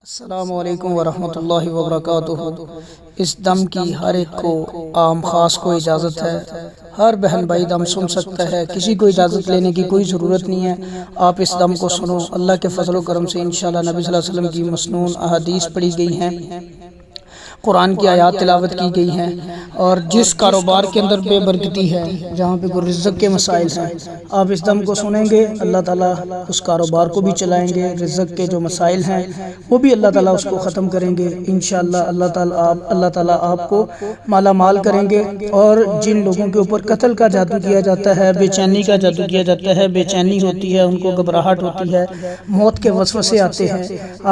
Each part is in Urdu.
السلام علیکم ورحمۃ اللہ وبرکاتہ۔ اس دم کی ہر ایک کو عام خاص کو اجازت ہے، ہر بہن بھائی دم سن سکتا ہے، کسی کو اجازت لینے کی کوئی ضرورت نہیں ہے۔ آپ اس دم کو سنو، اللہ کے فضل و کرم سے انشاءاللہ نبی صلی اللہ علیہ وسلم کی مسنون احادیث پڑھی گئی ہیں، قرآن کی آیات تلاوت کی گئی ہیں، اور جس کاروبار کے اندر بے برکتی ہے، جہاں پہ کوئی رزق کے مسائل ہیں، آپ اس دم کو سنیں گے، اللہ تعالیٰ اس کاروبار کو بھی چلائیں گے، رزق کے جو مسائل ہیں وہ بھی اللہ تعالیٰ اس کو ختم کریں گے انشاءاللہ۔ اللہ تعالیٰ آپ کو مالا مال کریں گے، اور جن لوگوں کے اوپر قتل کا جادو کیا جاتا ہے، بے چینی کا جادو کیا جاتا ہے، بے چینی ہوتی ہے، ان کو گھبراہٹ ہوتی ہے، موت کے وسوسے آتے ہیں،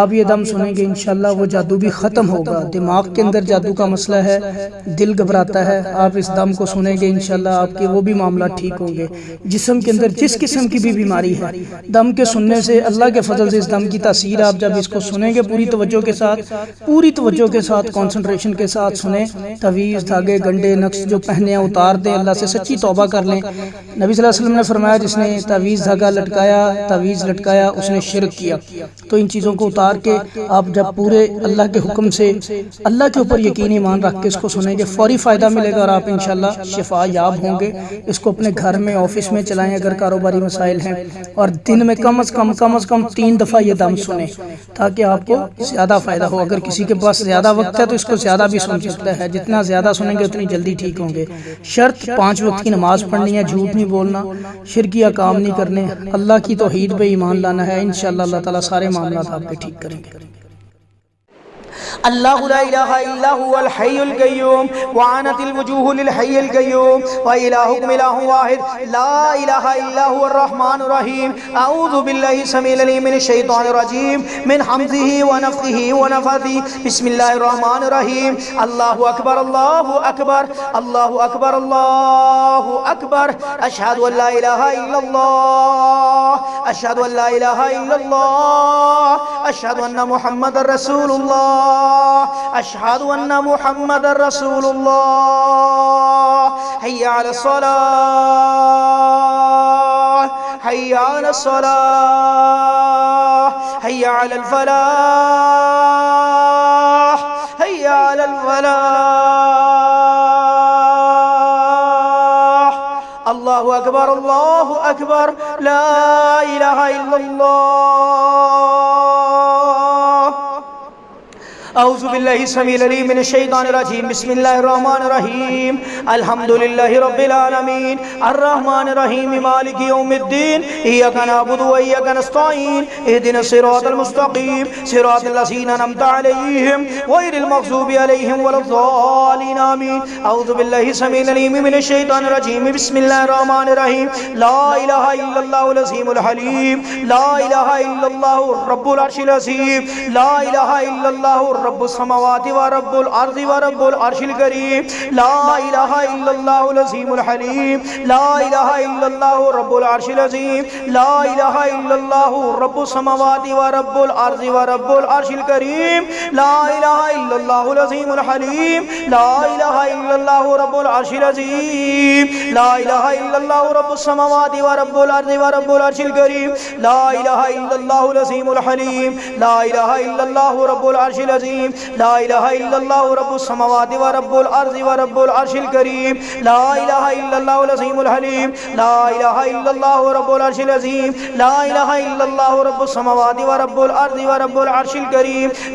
آپ یہ دم سنیں گے انشاءاللہ وہ جادو بھی ختم ہوگا۔ دماغ کے اندر جادو کا مسئلہ ہے، دل گھبراتا ہے، آپ اس دم کو سنیں گے انشاءاللہ آپ کے وہ بھی معاملات ٹھیک ہوں گے۔ جسم کے اندر جس قسم کی بھی بیماری ہے، دم کے سننے سے اللہ کے فضل سے اس دم کی تاثیر، آپ جب اس کو سنیں گے پوری توجہ کے ساتھ کنسنٹریشن کے ساتھ سنیں، تعویذ دھاگے گنڈے نقش جو پہنے ہیں اتار دیں، اللہ سے سچی توبہ کر لیں۔ نبی صلی اللہ علیہ وسلم نے فرمایا جس نے تعویذ دھاگا لٹکایا اس نے شرک کیا۔ تو ان چیزوں کو اتار کے آپ جب پورے اللہ کے حکم سے اللہ کے اوپر یقین ایمان رکھ کے اس کو سنیں گے، فوری فائدہ ملے گا، اور آپ انشاءاللہ شفا یاب ہوں گے۔ اس کو اپنے گھر میں آفس میں چلائیں اگر کاروباری مسائل ہیں، اور دن میں کم از کم 3 دفعہ یہ دم سنیں تاکہ آپ کو زیادہ فائدہ ہو۔ اگر کسی کے پاس زیادہ وقت ہے تو اس کو زیادہ بھی سن سکتا ہے، جتنا زیادہ سنیں گے اتنی جلدی ٹھیک ہوں گے۔ شرط 5 وقت کی نماز پڑھنی ہے، جھوٹ نہیں بولنا، شرکیہ کام نہیں کرنے، اللہ کی توحید پہ ایمان لانا ہے، انشاءاللہ اللہ تعالیٰ سارے معاملات آپ کے ٹھیک کریں گے۔ اللہ لا الہ الا هو الحی القیوم وعنت الوجوہ للحی القیوم وإلہکم الہ واحد لا الہ الا هو الرحمن الرحیم۔ اعوذ باللہ السمیع العلیم من الشیطان الرجیم من حمزہ ونفخہ ونفثہ۔ بسم اللہ الرحمن الرحیم۔ اللہ اکبر اللہ اکبر اللہ اکبر اللہ اکبر۔ اشہد ان لا الہ الا اللہ اشہد ان لا الہ الا اللہ اشہد ان محمد رسول اللہ اشہد ان محمد رسول اللہ۔ حی علی الصلاة حی علی الصلاة حی علی الفلاح حی علی الفلاح۔ اللہ اکبر لا الہ الا اللہ۔ اعوذ باللہ السمیع العلیم من الشیطان الرجیم۔ بسم اللہ الرحمن الرحیم۔ الحمدللہ رب العالمین الرحمن الرحیم مالک یوم الدین ایاک نعبد و ایاک نستعین اہدنا الصراط المستقیم صراط الذین انعمت علیہم غیر المغضوب علیہم ولا الضالین آمین۔ اعوذ باللہ السمیع العلیم من الشیطان الرجیم۔ بسم اللہ الرحمن الرحیم۔ لا الہ الا اللہ العظیم الحلیم لا الہ الا اللہ رب العرش العظیم لا الہ الا اللہ رب السماوات و رب الارض و رب العرش الکریم لا الہ الا اللہ العظیم الحلیم لا الہ الا اللہ رب العرش العظیم لا الہ الا اللہ رب السماوات و رب الارض و رب العرش الکریم لا الہ الا اللہ العظیم الحلیم لا الہ الا اللہ رب العرش العظیم لا الہ الا اللہ رب السماوات و رب الارض و رب العرش الکریم لا الہ الا اللہ العظیم الحلیم لا الہ الا اللہ رب العرش العظیم لا الہ الا اللہ رب السماوات و رب الارض و رب العرش الکریم لا الہ الا اللہ العظیم الحلیم لا الہ الا اللہ رب العرش العظیم لا الہ الا اللہ رب السماوات و رب الارض و رب العرش الکریم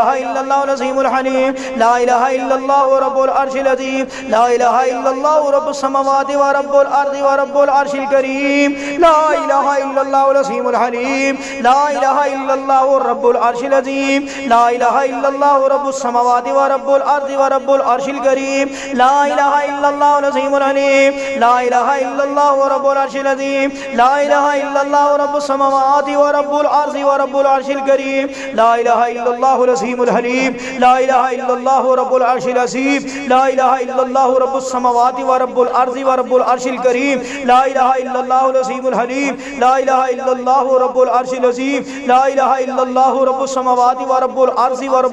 لا الہ الا اللہ العظیم الحلیم لا الہ الا اللہ رب العرش العظیم لا الہ الا اللہ رب السماوات و رب الارض و رب العرش الکریم لا الہ الا اللہ العظیم الحلیم لا الہ الا اللہ رب العرش العظیم لا الہ الا اللہ رب السماوات و رب الارض و رب العرش الکریم لا الہ الا اللہ العظیم الحلیم لا الہ الا اللہ رب العرش العظیم لا الہ الا اللہ رب السماوات و رب الارض و رب العرش الکریم لا الہ الا اللہ العظیم الحلیم لا الہ الا اللہ رب العرش العظیم لا الہ الا اللہ رب السماوات و رب الارض و رب العرش الکریم لا الہ الا اللہ العظیم الحلیم لا الہ الا اللہ رب العرش العظیم لا الہ الا اللہ رب السماوات و رب الارض و رب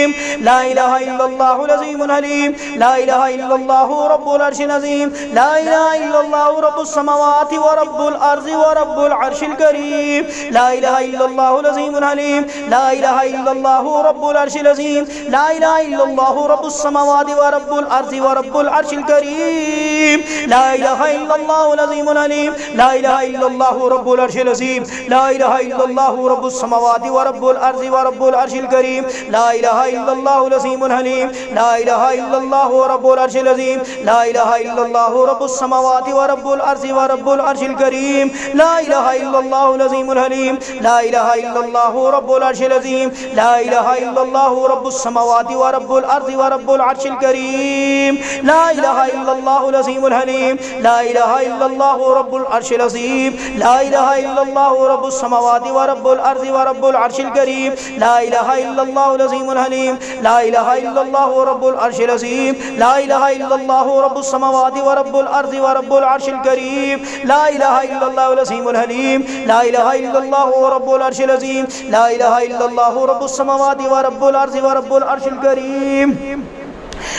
العظيم لا إله إلا الله العظيم الحليم لا إله إلا الله رب العرش العظيم لا إله إلا الله رب السماوات ورب الأرض ورب العرش الكريم لا إله إلا الله العظيم الحليم لا إله إلا الله رب العرش العظيم لا إله إلا الله رب السماوات ورب الأرض ورب العرش الكريم لا إله إلا الله العظيم الحليم لا إله إلا الله رب العرش العظيم لا إله إلا الله رب السماوات ورب الأرض ورب العرش الكريم لا إله إلا الله العظيم الحليم لا إله إلا الله رب العرش العظيم لا إله إلا الله رب السماوات ورب الأرض ورب العرش الكريم لا إله إلا الله العظيم الحليم لا إله إلا الله رب العرش العظيم لا إله إلا الله رب السماوات ورب الأرض ورب العرش الكريم لا إله إلا الله العظيم الحليم لا إله إلا الله رب العرش العظيم لا إله إلا الله رب السماوات ورب الأرض ورب العرش الكريم لا إله إلا الله العظيم الحليم لا إله إلا الله رب العرش العظيم لا إله إلا الله رب السماوات ورب الأرض ورب العرش الكريم لا إله إلا الله العظيم الحليم لا إله إلا الله رب العرش العظيم لا إله إلا الله رب السماوات ورب الأرض ورب العرش الكريم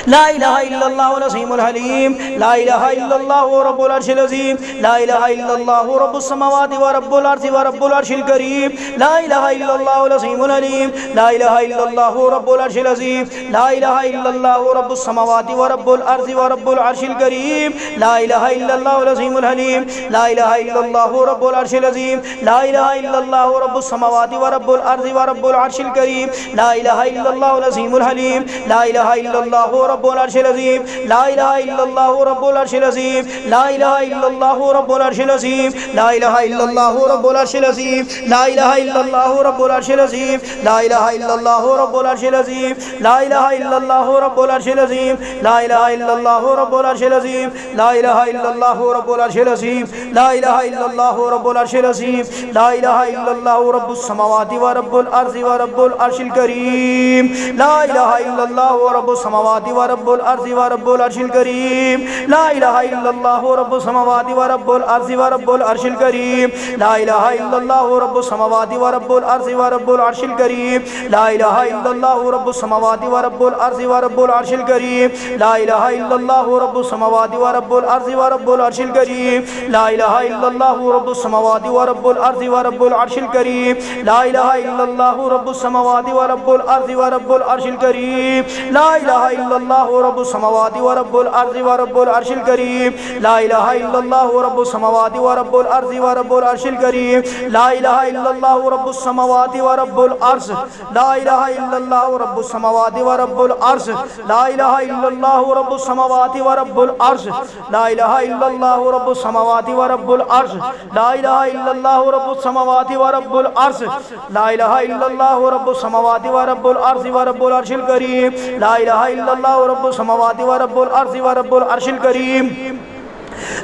لا إله إلا الله العظيم الحليم لا إله إلا الله رب العرش العظيم لا إله إلا الله رب السماوات ورب الأرض ورب العرش الكريم لا إله إلا الله العظيم الحليم لا إله إلا الله رب العرش العظيم لا إله إلا الله رب السماوات ورب الأرض ورب العرش الكريم لا إله إلا الله العظيم الحليم لا إله إلا الله رب العرش العظيم لا إله إلا الله رب السماوات ورب الأرض ورب العرش الكريم لا إله إلا الله العظيم الحليم لا إله إلا الله رب العرش العظيم لا إله إلا الله رب العرش العظيم لا إله إلا الله رب العرش العظيم لا إله إلا الله رب العرش العظيم لا إله إلا الله رب العرش العظيم لا إله إلا الله رب العرش العظيم لا إله إلا الله رب العرش العظيم لا إله إلا الله رب العرش العظيم لا إله إلا الله رب العرش العظيم لا إله إلا الله رب العرش العظيم لا إله إلا الله رب السماوات ورب الأرض ورب العرش الكريم لا إله إلا الله رب السماوات ورب الأرض ورب العرش الكريم لا إله إلا الله رب السماوات ورب الأرض ورب العرش الكريم لا إله إلا الله رب السماوات ورب الأرض ورب العرش الكريم لا إله إلا الله رب السماوات ورب الأرض ورب العرش الكريم لا إله إلا الله رب السماوات ورب الأرض ورب العرش الكريم لا إله إلا الله رب السماوات ورب الأرض ورب العرش الكريم لا إله إلا الله رب السماوات ورب الأرض ورب العرش الكريم لا إله إلا الله رب السماوات ورب الأرض ورب العرش الكريم لا إله إلا الله رب السماوات ورب الأرض ورب العرش الكريم لا إله إلا الله رب السماوات ورب الأرض لا إله إلا الله رب السماوات ورب الأرض لا إله إلا الله رب السماوات ورب الأرض لا إله إلا الله رب السماوات ورب الأرض لا إله إلا الله رب السماوات ورب الأرض لا إله إلا الله رب السماوات ورب الأرض ورب العرش الكريم لا إله إلا الله رب السماوات ورب الأرض ورب العرش الكريم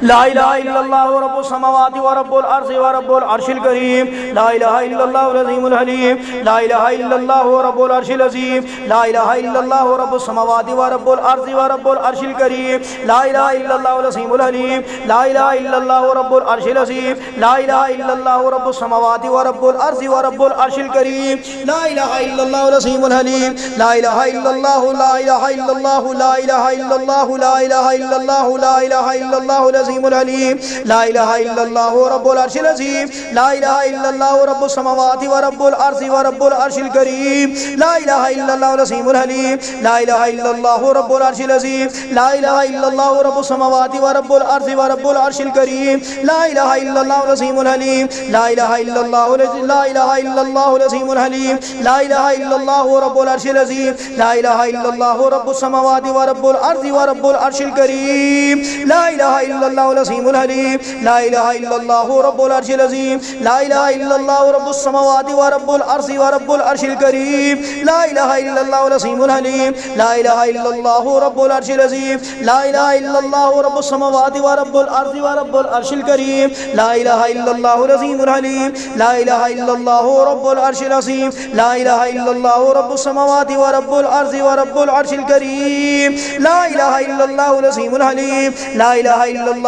لا إله إلا الله رب السماوات ورب الأرض ورب العرش الكريم لا إله إلا الله العظيم الحليم لا إله إلا الله رب العرش العظيم لا إله إلا الله رب السماوات ورب الأرض ورب العرش الكريم لا إله إلا الله العظيم الحليم لا إله إلا الله رب العرش العظيم لا إله إلا الله رب السماوات ورب الأرض ورب العرش الكريم لا إله إلا الله العظيم الحليم لا إله إلا الله لا إله إلا الله لا إله إلا الله لا إله إلا الله لا إله إلا الله العظيم الحليم لا إله إلا الله رب العرش العظيم لا إله إلا الله رب السماوات ورب الأرض ورب العرش الكريم لا إله إلا الله العظيم الحليم لا إله إلا الله رب العرش العظيم لا إله إلا الله رب السماوات ورب الأرض ورب العرش الكريم لا إله إلا الله العظيم الحليم لا إله إلا الله لا إله إلا الله العظيم الحليم لا إله إلا الله رب العرش العظيم لا إله إلا الله رب السماوات ورب الأرض ورب العرش الكريم لا إله إلا الله العظيم الحليم لا إله إلا الله رب العرش العظيم لا إله إلا الله رب السماوات ورب الأرض ورب العرش الكريم لا إله إلا الله العظيم الحليم لا إله إلا الله رب العرش العظيم لا إله إلا الله رب السماوات ورب الأرض ورب العرش الكريم لا إله إلا الله العظيم الحليم لا إله إلا الله رب العرش العظيم لا إله إلا الله رب السماوات ورب الأرض ورب العرش الكريم لا إله إلا الله العظيم الحليم لا إله إلا الله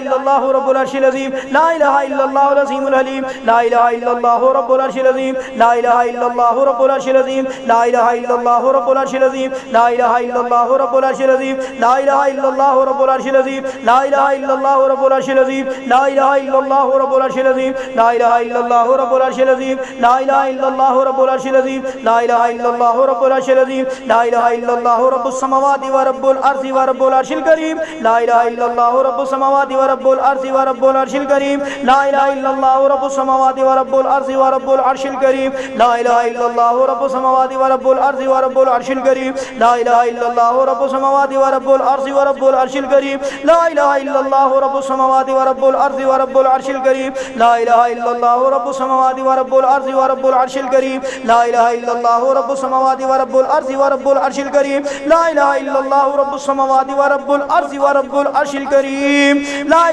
الا اللہ رب العرش العظیم لا الہ الا اللہ العظیم الحلیم لا الہ الا اللہ رب العرش العظیم لا الہ الا اللہ رب العرش العظیم لا الہ الا اللہ رب العرش العظیم لا الہ الا اللہ رب العرش العظیم لا الہ الا اللہ رب العرش العظیم لا الہ الا اللہ رب العرش العظیم لا الہ الا اللہ رب العرش العظیم لا الہ الا اللہ رب العرش العظیم لا الہ الا اللہ رب العرش العظیم لا الہ الا اللہ رب العرش العظیم لا الہ الا اللہ رب السماوات ورب الارض ورب العرش الکریم لا الہ الا اللہ رب السماوات ورب الارض ورب العرش الکریم لا الہ الا اللہ رب السماوات ورب الارض ورب العرش الکریم لا الہ الا اللہ رب السماوات ورب الارض ورب العرش الکریم لا الہ الا اللہ رب السماوات ورب الارض ورب العرش الکریم لا الہ الا اللہ رب السماوات ورب الارض ورب العرش الکریم لا الہ الا اللہ رب السماوات ورب الارض ورب العرش الکریم لا الہ الا اللہ رب السماوات ورب الارض ورب العرش الکریم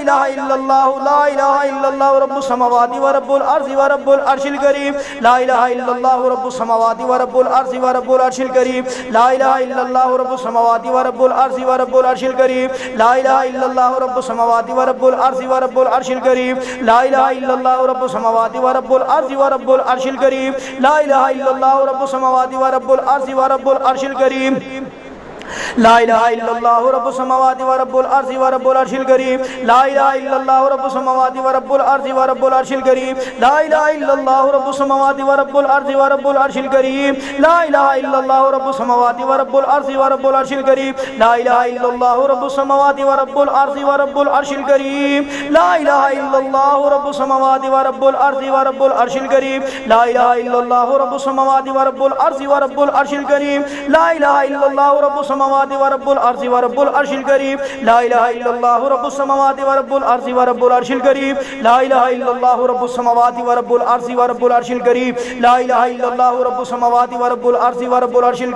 لا الہ الا اللہ رب السماوات ورب الارض ورب العرش الکریم لا الہ الا اللہ رب السماوات ورب الارض ورب العرش الکریم لا الہ الا اللہ رب السماوات ورب الارض ورب العرش الکریم لا الہ الا اللہ رب السماوات ورب الارض ورب العرش الکریم لا الہ الا اللہ رب السماوات ورب الارض ورب العرش الکریم لا الہ الا اللہ رب السماوات ورب الارض ورب العرش الکریم لا الہ الا اللہ رب السماوات ورب الارض ورب العرش الکریم لا الہ الا اللہ رب السماوات ورب الارض ورب العرش الکریم لا الہ الا اللہ رب السماوات ورب الارض ورب العرش الکریم لا الہ الا اللہ رب السماوات ورب الارض ورب العرش الکریم لا الہ الا اللہ رب السماوات ورب الارض ورب العرش الکریم لا الہ الا اللہ رب السماوات ورب الارض ورب العرش الکریم لا الہ الا اللہ رب السماوات ورب الارض ورب العرش الکریم لا الہ الا اللہ رب السماوات ورب الارض ورب العرش الکریم لا الہ الا اللہ رب السماوات ورب الارض ورب العرش الکریم لا الہ الا اللہ رب السماوات ورب الارض ورب العرش الکریم لا الہ الا اللہ رب السماوات ورب الارض ورب العرش الکریم لا الہ الا اللہ رب السماوات ورب الارض ورب العرش الکریم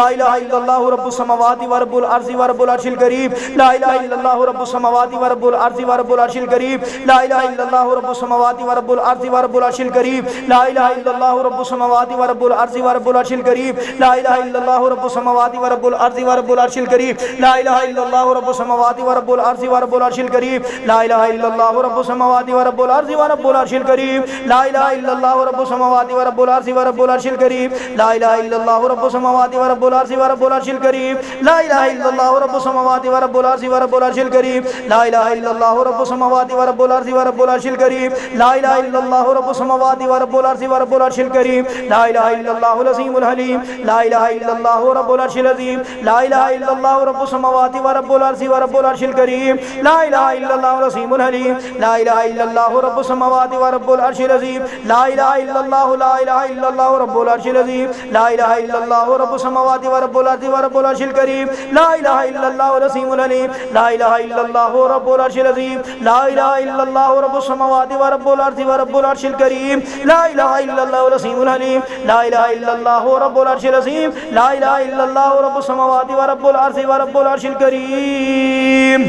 لا الہ الا اللہ رب السماوات ورب الارض ورب العرش الکریم لا الہ الا اللہ رب السماوات ورب الارض ورب العرش الکریم لا الہ الا اللہ رب السماوات ورب الارض ورب العرش الکریم لا الہ الا اللہ رب السماوات ورب الارض ورب العرش الکریم لا الہ الا اللہ رب السماوات ورب الارض ورب العرش الکریم لا الہ الا اللہ رب السماوات ورب الارض ورب العرش الکریم لا الہ الا اللہ رب السماوات ورب الارض ورب العرش الکریم لا الہ الا اللہ رب السماوات ورب الارض ورب العرش الکریم لا الہ الا اللہ رب السماوات ورب الارض ورب العرش الکریم لا الہ الا اللہ رب السماوات ورب الارض ورب العرش الکریم لا الہ الا اللہ رب السماوات ورب الارض ورب العرش الکریم لا الہ الا اللہ رب السماوات ورب الارض ورب العرش الکریم لا الہ الا اللہ العظیم الحلیم لا الہ الا اللہ رب العرش العظیم لا الہ الا اللہ رب السماوات ورب الارض ورب العرش الکریم لا الہ الا اللہ العظیم الحلیم لا الہ الا اللہ رب السماوات ورب العرش العظیم لا الہ الا اللہ لا الہ الا اللہ رب العرش العظیم لا الہ الا اللہ رب السماوات ورب الارض ورب العرش الکریم لا الہ الا اللہ العظیم الحلیم لا الہ الا اللہ رب العرش العظیم لا الہ الا اللہ رب السماوات ورب الارض ورب العرش الکریم لا الہ الا اللہ العظیم الحلیم لا الہ الا اللہ رب العرش العظیم لا الہ الا اللہ رب السماوات ورب الارض ورب العرش الکریم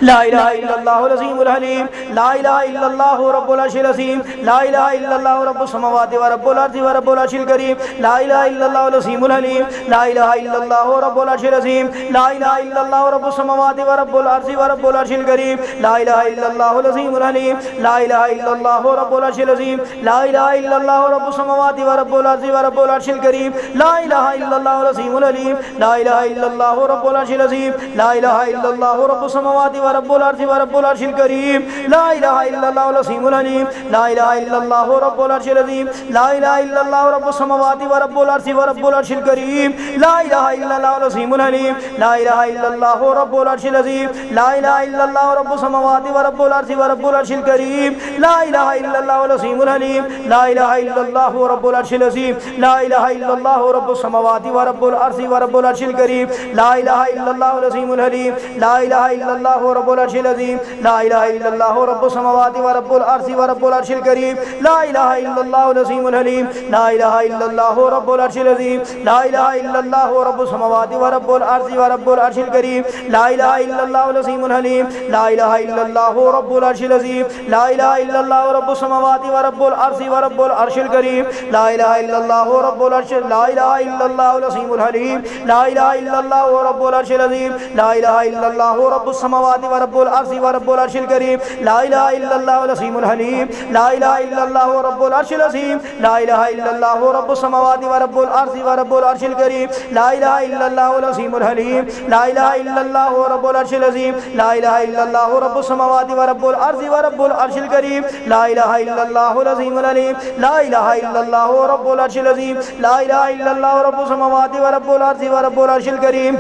لا الہ الا اللہ العظیم الحلیم لا الہ الا اللہ رب العرش العظیم لا الہ الا اللہ رب السماوات ورب الارض ورب العرش الکریم لا الہ الا اللہ العظیم الحلیم لا الہ الا اللہ رب العرش العظیم لا الہ الا اللہ رب السماوات ورب الارض ورب العرش الکریم لا الہ الا اللہ العظیم الحلیم لا الہ الا اللہ رب العرش العظیم لا الہ الا اللہ رب السماوات ورب الارض ورب العرش الکریم لا الہ الا اللہ العظیم الحلیم لا الہ الا اللہ رب العرش العظیم لا الہ الا اللہ رب السماوات ورب الارض ورب العرش الکریم لا الہ الا اللہ العظیم الحلیم لا الہ الا اللہ رب العرش العظیم لا الہ الا اللہ رب السماوات ورب الارض ورب العرش الکریم لا الہ الا اللہ العظیم الحلیم لا الہ الا اللہ رب العرش العظیم لا الہ الا اللہ رب السماوات ورب الارض ورب العرش الکریم لا الہ الا اللہ العظیم الحلیم لا الہ الا اللہ رب العرش العظیم لا الہ الا اللہ رب السماوات ورب الارض ورب العرش الکریم لا الہ الا اللہ العظیم الحلیم لا الہ الا اللہ رب العرش العظیم لا الہ الا اللہ رب السماوات ورب الارض ورب العرش الکریم لا الہ الا اللہ العظیم الحلیم لا الہ الا اللہ رب العرش العظیم لا الہ الا اللہ رب السماوات ورب الارض ورب العرش الکریم لا الہ الا اللہ العظیم الحلیم لا الہ الا اللہ رب العرش العظیم لا الہ الا اللہ رب السماوات ورب الارض ورب العرش الکریم لا الہ الا اللہ رب العرش لا الہ الا اللہ العظیم الحلیم لا الہ الا اللہ رب العرش العظیم لا الہ الا اللہ رب السماوات السماوات ورب العرش ورب العرش الكريم لا إله إلا الله العظيم الحليم لا إله إلا الله رب العرش العظيم لا إله إلا الله رب السماوات ورب العرش ورب العرش الكريم لا إله إلا الله العظيم الحليم لا إله إلا الله رب العرش العظيم لا إله إلا الله رب السماوات ورب العرش ورب العرش الكريم لا إله إلا الله العظيم الحليم لا إله إلا الله رب العرش العظيم لا إله إلا الله رب السماوات ورب العرش ورب العرش الكريم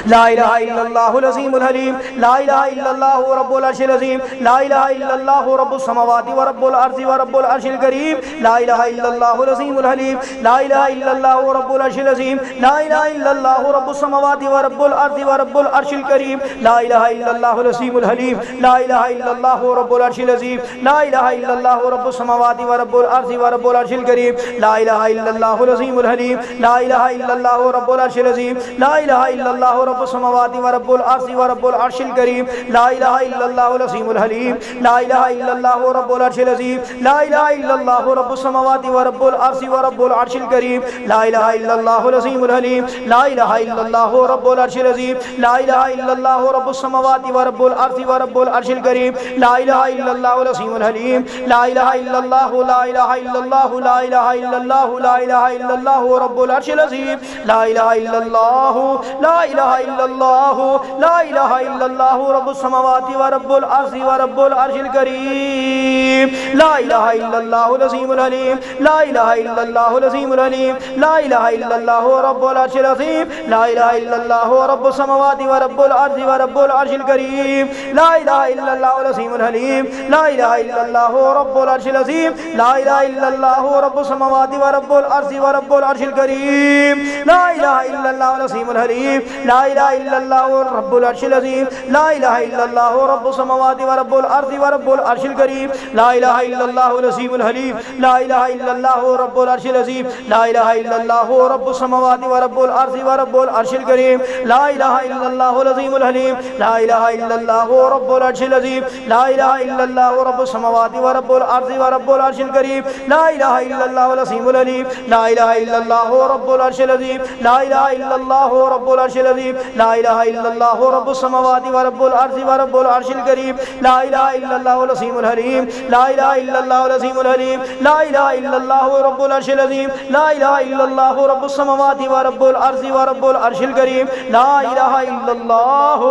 لا إله إلا الله العظيم الحليم لا إله إلا الله رب العرش العظيم لا إله إلا الله رب السماوات ورب العرش ورب العرش الكريم لا إله إلا الله العظيم الحليم لا إله إلا الله رب العرش العظيم لا إله إلا الله رب السماوات ورب العرش ورب العرش الكريم لا إله إلا الله العظيم الحليم لا إله إلا الله رب العرش العظيم لا إله إلا الله رب السماوات ورب العرش ورب العرش الكريم لا إله إلا الله العظيم الحليم لا إله إلا الله رب العرش العظيم لا إله إلا الله رب السماوات ورب العرش ورب العرش الكريم لا إله إلا الله العظيم الحليم لا إله إلا الله رب العرش العظيم لا إله إلا الله رب السماوات ورب العرش ورب العرش الكريم لا إله إلا الله العظيم الحليم لا إله إلا الله رب العرش العظيم لا إله إلا الله رب السماوات ورب العرش ورب العرش الكريم لا إله إلا الله العظيم الحليم لا إله إلا الله لا إله إلا الله لا إله إلا الله لا إله إلا الله رب العرش العظيم لا إله إلا الله لا إله إلا الله لا إله إلا الله رب السماوات ورب العرش ورب العرش الكريم لا إله إلا الله العظيم الحليم لا إله إلا الله العظيم الحليم لا إله إلا الله رب العرش العظيم لا إله إلا الله رب السماوات ورب العرش ورب العرش الكريم لا إله إلا الله العظيم الحليم لا إله إلا الله رب العرش العظيم لا إله إلا الله رب السماوات ورب العرش ورب العرش الكريم لا إله إلا الله العظيم الحليم لا إله إلا الله رب العرش العظيم لا إله إلا الله رب السماوات ورب الأرض ورب العرش الكريم لا إله إلا الله العظيم الحليم لا إله إلا الله رب العرش العظيم لا إله إلا الله رب السماوات ورب الأرض ورب العرش الكريم لا إله إلا الله العظيم الحليم لا إله إلا الله رب العرش العظيم لا إله إلا الله رب السماوات ورب الأرض ورب العرش الكريم لا إله إلا الله العظيم الحليم لا إله إلا الله رب العرش العظيم لا إله إلا الله رب العرش العظيم لا إله إلا الله رب السماوات ورب الأرض ورب العرش الكريم لا إله إلا الله العظيم الحليم لا إله إلا الله العظيم الحليم لا إله إلا الله رب العرش العظيم لا إله إلا الله رب السماوات ورب الأرض ورب العرش الكريم لا إله إلا الله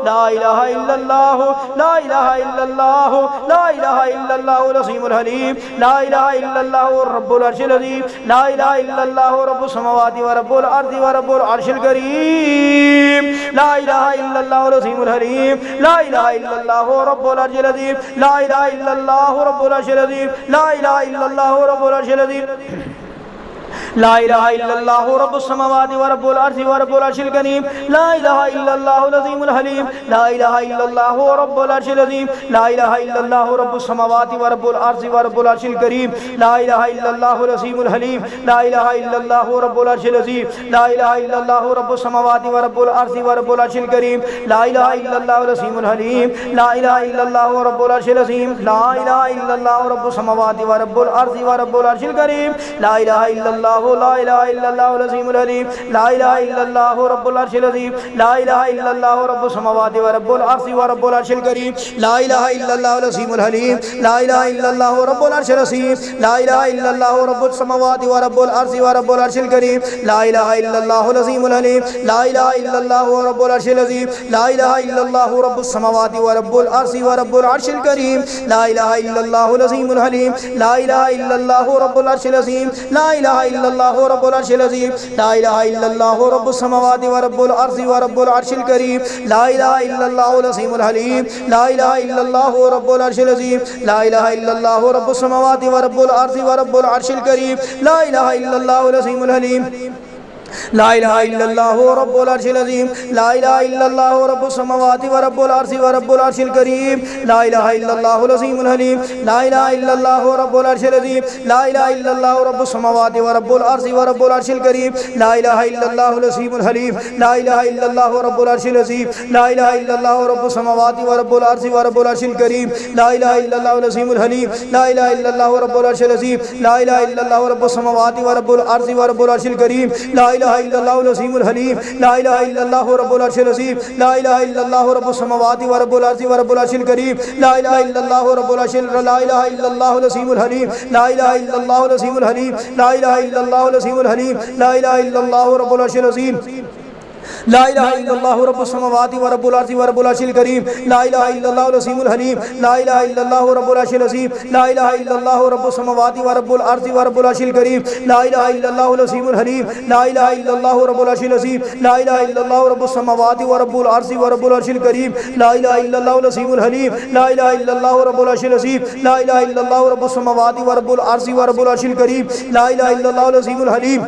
لا إله إلا الله لا إله إلا الله لا إله إلا الله العظيم الحليم لا إله إلا الله رب العرش العظيم لا إله إلا الله رب السماوات ورب الأرض ورب العرش الكريم لا إله إلا الله العظيم الحليم لا إله إلا الله رب العرش العظيم لا إله إلا الله رب العرش العظيم لا إله إلا الله رب العرش العظيم لا إله إلا الله رب السماوات ورب الأرض ورب العرش الكريم لا إله إلا الله العظيم الحليم لا إله إلا الله رب العرش العظيم لا إله إلا الله رب السماوات ورب الأرض ورب العرش الكريم لا إله إلا الله العظيم الحليم لا إله إلا الله رب العرش العظيم لا إله إلا الله رب السماوات ورب الأرض ورب العرش الكريم لا إله إلا الله العظيم الحليم لا إله إلا الله رب العرش العظيم لا إله إلا الله رب السماوات ورب الأرض ورب العرش الكريم لا إله إلا الله لا إله إلا الله العظيم الحليم لا إله إلا الله رب العرش العظيم لا إله إلا الله رب السماوات ورب الأرض ورب العرش الكريم لا إله إلا الله العظيم الحليم لا إله إلا الله رب العرش العظيم لا إله إلا الله رب السماوات ورب الأرض ورب العرش الكريم لا إله إلا الله العظيم الحليم لا إله إلا الله رب العرش العظيم لا إله إلا الله رب السماوات ورب الأرض ورب العرش الكريم لا إله إلا الله العظيم الحليم لا إله إلا الله رب العرش العظيم لا إله إلا الله رب العرش العظيم لا إله إلا الله رب السماوات ورب الأرض ورب العرش الكريم لا إله إلا الله العظيم الحليم لا إله إلا الله رب العرش العظيم لا إله إلا الله رب السماوات ورب الأرض ورب العرش الكريم لا إله إلا الله العظيم الحليم لا إله إلا الله رب العرش العظيم لا إله إلا الله رب السماوات ورب الأرض ورب العرش الكريم لا إله إلا الله العظيم الحليم لا إله إلا الله رب العرش العظيم لا إله إلا الله رب السماوات ورب الأرض ورب العرش الكريم لا إله إلا الله العظيم الحليم لا إله إلا الله رب العرش العظيم لا إله إلا الله رب السماوات ورب الأرض ورب العرش الكريم لا إله إلا الله العظيم الحليم لا إله إلا الله رب العرش العظيم لا إله إلا الله رب السماوات ورب الأرض ورب العرش الكريم لا الہ الا اللہ العظیم الحلیم لا الہ الا اللہ رب العرش العظیم لا الہ الا اللہ رب السماوات ورب الارض ورب العرش الکریم لا الہ الا اللہ رب العرش لا الہ الا اللہ العظیم الحلیم لا الہ الا اللہ العظیم الحلیم لا الہ الا اللہ العظیم الحلیم لا الہ الا اللہ رب العرش العظیم لا الہ الا اللہ رب السماوات ورب الارض ورب العرش الکریم لا الہ الا اللہ العظیم الحلیم لا الہ الا اللہ رب العرش العظیم لا الہ الا اللہ رب السماوات ورب الارض ورب العرش الکریم لا الہ الا اللہ العظیم الحلیم لا الہ الا اللہ رب العرش العظیم لا الہ الا اللہ رب السماوات ورب الارض ورب العرش الکریم لا الہ الا اللہ العظیم الحلیم لا الہ الا اللہ رب العرش العظیم لا الہ الا اللہ رب السماوات ورب الارض ورب العرش الکریم لا الہ الا اللہ العظیم الحلیم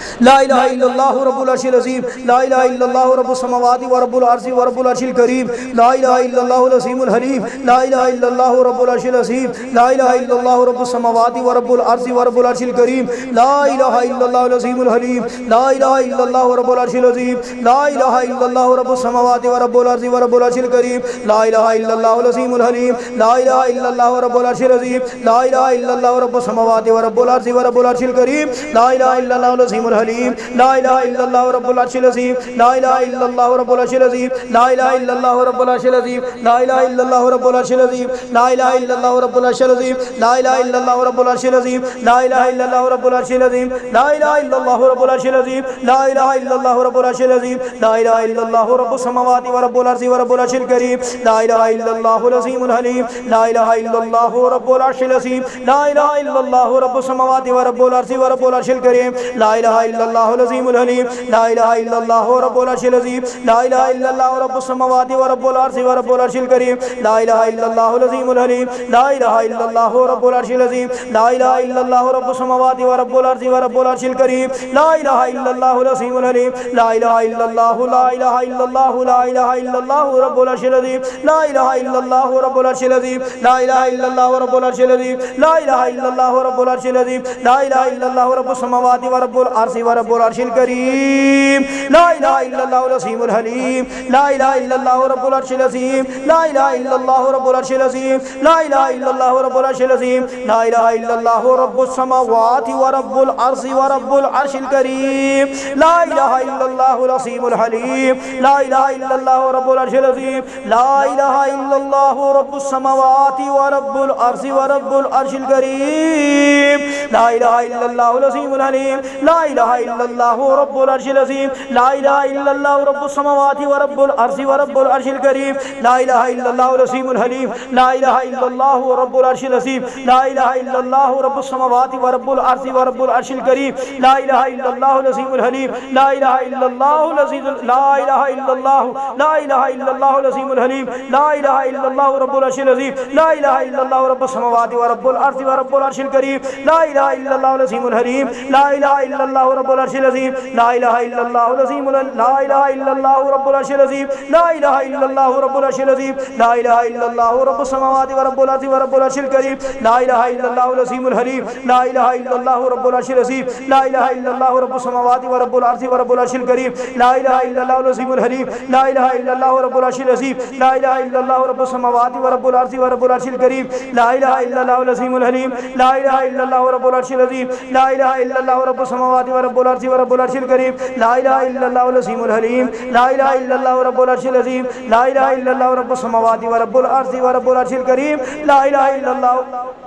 لا الہ الا اللہ رب العرش العظیم لا الہ الا اللہ رب السماوات ورب الارض ورب العرش الکریم لا الہ الا اللہ العظیم الحلیم لا الہ الا اللہ رب العرش العظیم لا الہ الا اللہ رب السماوات ورب الارض ورب العرش الکریم لا الہ الا اللہ العظیم الحلیم لا الہ الا اللہ رب العرش العظیم لا الہ الا اللہ رب السماوات ورب الارض ورب العرش الکریم لا الہ الا اللہ العظیم الحلیم لا الہ الا اللہ رب العرش العظیم لا الہ الا اللہ رب السماوات ورب الارض ورب العرش الکریم لا الہ الا اللہ العظیم الحلیم لا الہ الا اللہ رب العرش العظیم لا الہ الا اللہ رب العرش العظیم لا الہ الا اللہ رب العرش العظیم لا الہ الا اللہ رب العرش العظیم لا الہ الا اللہ رب العرش العظیم لا الہ الا اللہ رب العرش العظیم لا الہ الا اللہ رب العرش العظیم لا الہ الا اللہ رب العرش العظیم لا الہ الا اللہ رب العرش العظیم لا الہ الا اللہ رب السماوات ورب الارض ورب العرش الکریم لا الہ الا اللہ العظیم الحلیم لا الہ الا اللہ رب العرش العظیم لا الہ الا اللہ رب السماوات ورب الارض ورب العرش الکریم لا الہ الا اللہ العظیم الحلیم لا الہ الا اللہ رب العرش العظیم لا الہ الا اللہ رب السماوات ورب الارض ورب العرش الکریم لا الہ الا اللہ العظیم الحلیم لا الہ الا اللہ رب العرش العظیم لا الہ الا اللہ رب السماوات ورب الارض ورب العرش الکریم لا الہ الا اللہ العظیم الحلیم لا الہ الا اللہ لا الہ الا اللہ لا الہ الا اللہ رب العرش العظیم لا الہ الا اللہ رب العرش العظیم لا الہ الا اللہ رب العرش العظیم لا الہ الا اللہ رب العرش العظیم لا الہ الا اللہ رب السماوات ورب الارض ورب العرش الکریم لا الہ الا اللہ العظیم الحلیم لا الہ الا اللہ رب العرش العظیم لا الہ الا اللہ رب العرش العظیم لا الہ الا اللہ رب العرش العظیم لا الہ الا اللہ رب السماوات ورب الارض ورب العرش الکریم لا الہ الا اللہ العظیم الحلیم لا الہ الا اللہ رب العرش العظیم لا الہ الا اللہ رب السماوات ورب الارض ورب العرش الکریم لا الہ الا اللہ العظیم الحلیم لا الہ الا اللہ رب العرش العظیم لا الہ الا اللہ رب السماوات ورب الارض ورب العرش الکریم لا الہ الا اللہ العظیم الحلیم لا الہ الا اللہ رب العرش العظیم لا الہ الا اللہ رب السماوات ورب الارض ورب العرش الکریم لا الہ الا اللہ العظیم الحلیم لا الہ الا اللہ العزیز لا الہ الا اللہ لا الہ الا اللہ العظیم الحلیم لا الہ الا اللہ رب العرش العظیم لا الہ الا اللہ رب السماوات ورب الارض ورب العرش الکریم لا الہ الا اللہ العظیم الحلیم لا الہ الا اللہ رب العرش العظیم لا الہ الا اللہ العظیم لا الہ الا اللہ رب العرش العظیم لا الہ الا اللہ رب العرش العظیم لا الہ الا اللہ رب السماوات ورب الارض ورب العرش الکریم لا الہ الا اللہ العظیم الحلیم لا الہ الا اللہ رب العرش العظیم لا الہ الا اللہ رب السماوات ورب الارض ورب العرش الکریم لا الہ الا اللہ العظیم الحلیم لا الہ الا اللہ رب العرش العظیم لا الہ الا اللہ رب السماوات ورب الارض ورب العرش الکریم لا الہ الا اللہ العظیم الحلیم لا الہ الا اللہ رب العرش العظیم لا الہ الا اللہ رب السماوات ورب الارض ورب العرش الکریم لا الہ الا اللہ العظیم الحلیم لا الہ الا اللہ رب العرش العظیم لا الہ الا اللہ رب السماوات ورب الارض ورب العرش الکریم لا الہ الا اللہ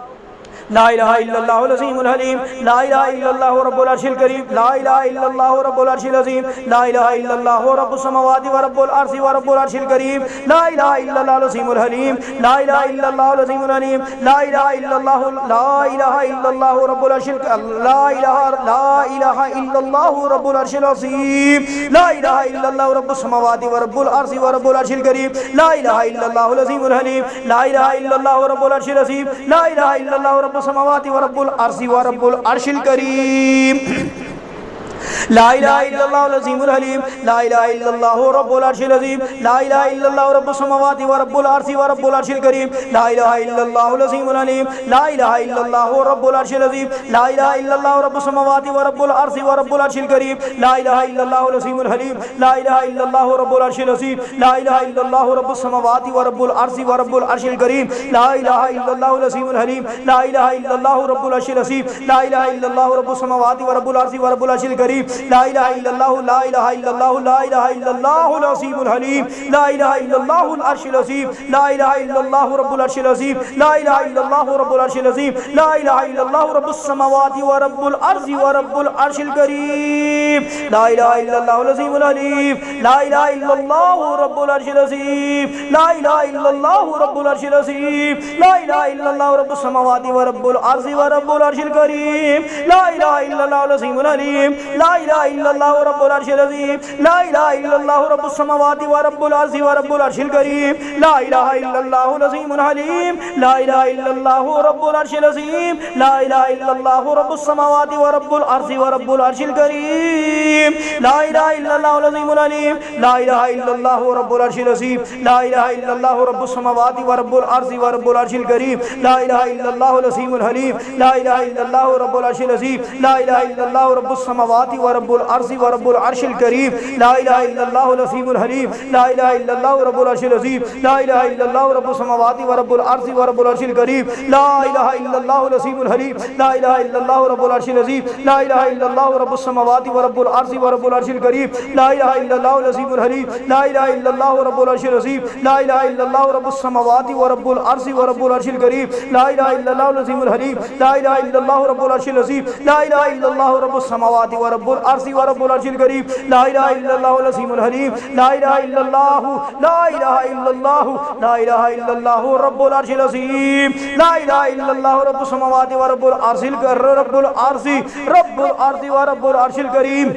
لا الہ الا اللہ العظیم الحلیم لا الہ الا اللہ رب العرش الکریم لا الہ الا اللہ رب العرش العظیم لا الہ الا اللہ رب السماوات ورب الارض ورب العرش الکریم لا الہ الا اللہ العظیم الحلیم لا الہ الا اللہ العظیم الحلیم لا الہ الا اللہ رب العرش لا الہ الا اللہ رب العرش العظیم لا الہ الا اللہ رب السماوات ورب الارض ورب العرش الکریم لا الہ الا اللہ العظیم الحلیم لا الہ الا اللہ رب العرش العظیم لا الہ الا اللہ رب السماوات ورب الارض ورب العرش الکریم لا الہ الا اللہ العظیم الحلیم لا الہ الا اللہ رب العرش العظیم لا الہ الا اللہ رب السماوات ورب الارض ورب العرش الکریم لا الہ الا اللہ العظیم الحلیم لا الہ الا اللہ رب العرش العظیم لا الہ الا اللہ رب السماوات ورب الارض ورب العرش الکریم لا الہ الا اللہ العظیم الحلیم لا الہ الا اللہ رب العرش العظیم لا الہ الا اللہ رب السماوات ورب الارض ورب العرش الکریم لا الہ الا اللہ العظیم الحلیم لا الہ الا اللہ رب العرش العظیم لا الہ الا اللہ رب السماوات ورب الارض ورب العرش الکریم لا الہ الا اللہ لا الہ الا اللہ لا الہ الا اللہ العظیم الحلیم لا الہ الا اللہ العرش العظیم لا الہ الا اللہ رب العرش العظیم لا الہ الا اللہ رب العرش العظیم لا الہ الا اللہ رب السماوات ورب الارض ورب العرش الکریم لا الہ الا اللہ العظیم الحلیم لا الہ الا اللہ رب العرش العظیم لا الہ الا اللہ رب العرش العظیم لا الہ الا اللہ رب السماوات ورب الارض ورب العرش الکریم لا الہ الا اللہ العظیم الحلیم لا الہ الا اللہ رب العرش العظیم لا الہ الا اللہ رب السماوات ورب الارض ورب العرش الکریم لا الہ الا اللہ العظیم الحلیم لا الہ الا اللہ رب العرش العظیم لا الہ الا اللہ رب السماوات ورب الارض ورب العرش الکریم لا الہ الا اللہ العظیم الحلیم لا الہ الا اللہ رب العرش العظیم لا الہ الا اللہ رب السماوات ورب الارض ورب العرش الکریم لا الہ الا اللہ العظیم الحلیم لا الہ الا اللہ رب العرش العظیم لا الہ الا اللہ رب السماوات ورب الارض ورب العرش الکریم لا الہ الا اللہ العظیم الحلیم لا الہ الا اللہ رب العرش العظیم لا الہ الا اللہ رب السماوات ورب الارض ورب العرش الکریم لا الہ الا اللہ العظیم الحلیم لا الہ الا اللہ رب العرش العظیم لا الہ الا اللہ رب السماوات ورب الارض ورب العرش الکریم لا الہ الا اللہ العظیم الحلیم لا الہ الا اللہ رب العرش العظیم لا الہ الا اللہ رب السماوات ورب الارض ورب العرش الکریم لا الہ الا اللہ العظیم الحلیم لا الہ الا اللہ رب العرش العظیم لا الہ الا اللہ رب السماوات ورب الارض ورب العرش الکریم لا الہ الا اللہ العظیم الحلیم لا الہ الا اللہ لا الہ الا اللہ لا الہ الا اللہ رب العرش العظیم لا الہ الا اللہ رب السماوات ورب الارض رب الارض ورب العرش الکریم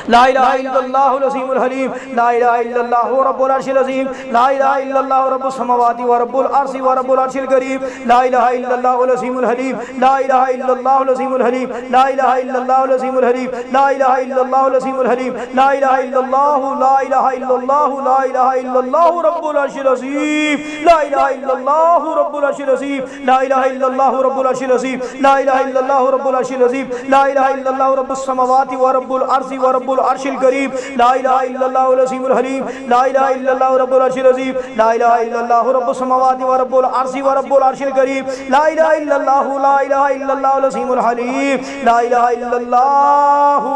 لا الہ الا اللہ العظیم الحلیم لا الہ الا اللہ رب العرش العظیم لا الہ الا اللہ رب السماوات ورب الارض ورب العرش الکریم لا الہ الا اللہ العظیم الحلیم لا الہ الا اللہ العظیم الحلیم لا الہ الا اللہ العظیم الحلیم لا الہ الا اللہ العظیم الحلیم لا الہ الا اللہ لا الہ الا اللہ لا الہ الا اللہ رب العرش العظیم لا الہ الا اللہ رب العرش العظیم لا الہ الا اللہ رب العرش العظیم لا الہ الا اللہ رب العرش العظیم لا الہ الا اللہ رب السماوات ورب الارض ورب العرش الکریم لا الہ الا اللہ العظیم الحلیم لا الہ الا اللہ رب العرش العظیم لا الہ الا اللہ رب السماوات ورب الارض ورب العرش الکریم لا الہ الا اللہ لا الہ الا اللہ العظیم الحلیم لا الہ الا اللہ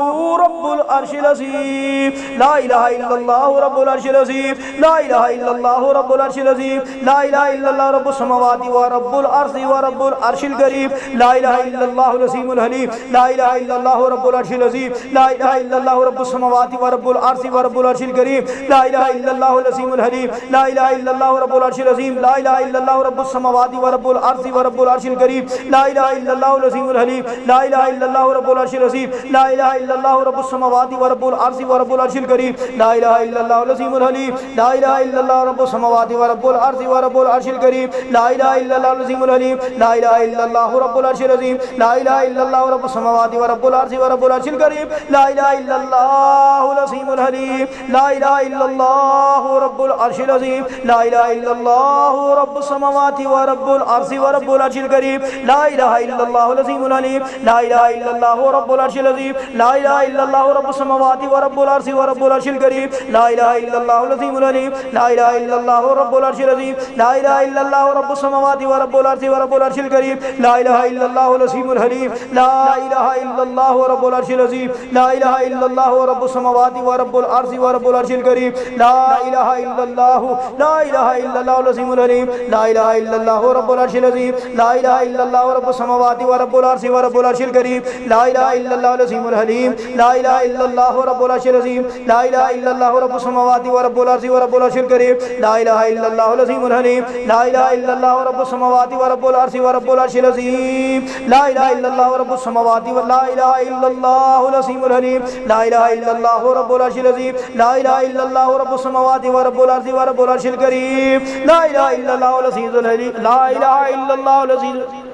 رب العرش العظیم لا الہ الا اللہ رب العرش العظیم لا الہ الا اللہ رب العرش العظیم لا الہ الا اللہ رب السماوات ورب الارض ورب العرش الکریم لا الہ الا اللہ العظیم الحلیم لا الہ الا اللہ رب العرش العظیم لا الہ الا اللہ رب السماوات ورب الارض ورب العرش الکریم لا الہ الا اللہ العظیم الحلیم لا الہ الا اللہ رب العرش العظیم لا الہ الا اللہ رب السماوات ورب الارض ورب العرش الکریم لا الہ الا اللہ العظیم الحلیم لا الہ الا اللہ رب العرش العظیم لا الہ الا اللہ رب السماوات ورب الارض ورب العرش الکریم لا الہ الا اللہ العظیم الحلیم لا الہ الا اللہ رب السماوات ورب الارض ورب العرش الکریم لا الہ الا اللہ العظیم الحلیم لا الہ الا اللہ رب العرش العظیم لا الہ الا اللہ رب السماوات ورب الارض ورب العرش الکریم لا الہ الا اللہ العظیم الحلیم لا الہ الا اللہ رب العرش العظیم لا الہ الا اللہ رب السماوات ورب الارض ورب العرش الکریم لا الہ الا اللہ العظیم الحلیم لا الہ الا اللہ رب العرش العظیم لا الہ الا اللہ رب السماوات ورب الارض ورب العرش الکریم لا الہ الا اللہ العظیم الحلیم لا الہ الا اللہ رب العرش العظیم لا الہ الا اللہ رب السماوات ورب الارض ورب العرش الکریم لا الہ الا اللہ العظیم الحلیم لا الہ الا اللہ رب العرش العظیم لا الہ الا اللہ رب السماوات ورب الارض ورب العرش الکریم لا الہ الا اللہ لا الہ الا اللہ العظیم الحلیم لا الہ الا اللہ رب العرش العظیم لا الہ الا اللہ رب السماوات ورب الارض ورب العرش الکریم لا الہ الا اللہ العظیم الحلیم لا الہ الا اللہ رب العرش العظیم لا الہ الا اللہ رب السماوات ورب الارض ورب العرش الکریم لا الہ الا اللہ العظیم الحلیم لا الہ الا اللہ رب السماوات ورب الارض ورب العرش العظیم لا الہ الا اللہ رب السماوات لا الہ الا اللہ العظیم الحلیم لا الہ الا اللہ رب العرش العظیم لا الہ الا اللہ رب السماوات ورب الارض ورب العرش الکریم لا الہ الا اللہ العزیز الحلیم لا الہ الا اللہ العزیز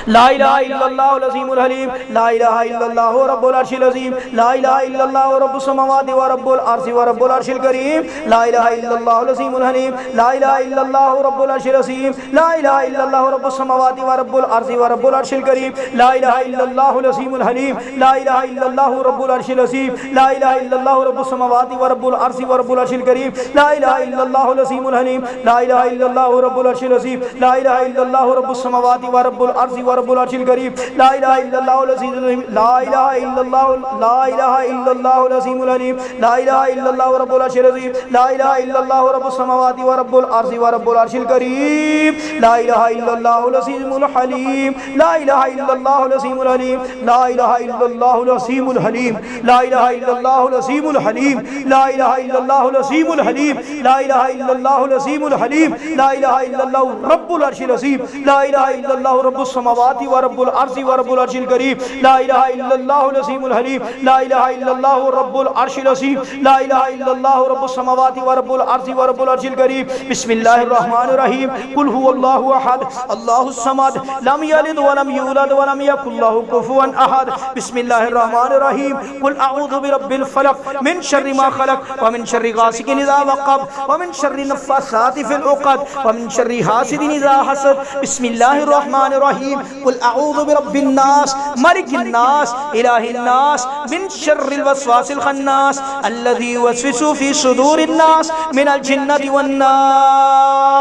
لا الہ الا اللہ العظیم الحلیم لا الہ الا اللہ رب العرش العظیم لا الہ الا اللہ رب السماوات ورب الارض ورب العرش الکریم لا الہ الا اللہ العظیم الحلیم لا الہ الا اللہ رب العرش العظیم لا الہ الا اللہ رب السماوات ورب الارض ورب العرش الکریم لا الہ الا اللہ العظیم الحلیم لا الہ الا اللہ رب العرش العظیم لا الہ الا اللہ رب السماوات ورب الارض ورب العرش الکریم لا الہ الا اللہ العظیم الحلیم لا الہ الا اللہ رب العرش العظیم لا الہ الا اللہ رب السماوات ورب الارض ورب العرش الكريم لا إله إلا الله العزيز الحكيم لا إله إلا الله لا إله إلا الله العظيم العليم لا إله إلا الله رب العرش العظيم لا إله إلا الله رب السماوات ورب الأرض ورب العرش الكريم لا إله إلا الله العظيم الحليم لا إله إلا الله العظيم العليم لا إله إلا الله العظيم الحليم لا إله إلا الله العظيم الحليم لا إله إلا الله العظيم الحليم لا إله إلا الله العظيم الحليم لا إله إلا الله رب العرش العظيم لا إله إلا الله رب السماوات ورب الأرض ورب العرش الكريم لا إله إلا الله العظيم الحليم لا إله إلا الله رب العرش العظيم لا إله إلا الله رب السماوات ورب الأرض ورب العرش الكريم بسم الله الرحمن الرحيم قل هو الله أحد الله الصمد لم يلد ولم يولد ولم يكن له كفوا أحد بسم الله الرحمن الرحيم قل أعوذ برب الفلق من شر ما خلق ومن شر غاسق إذا وقب ومن شر النفاثات في العقد ومن شر حاسد إذا حسد بسم الله الرحمن الرحيم قل أعوذ برب الناس ملك الناس إله الناس من شر الوسواس الخناس الذي يوسوس في صدور الناس من الجنة والناس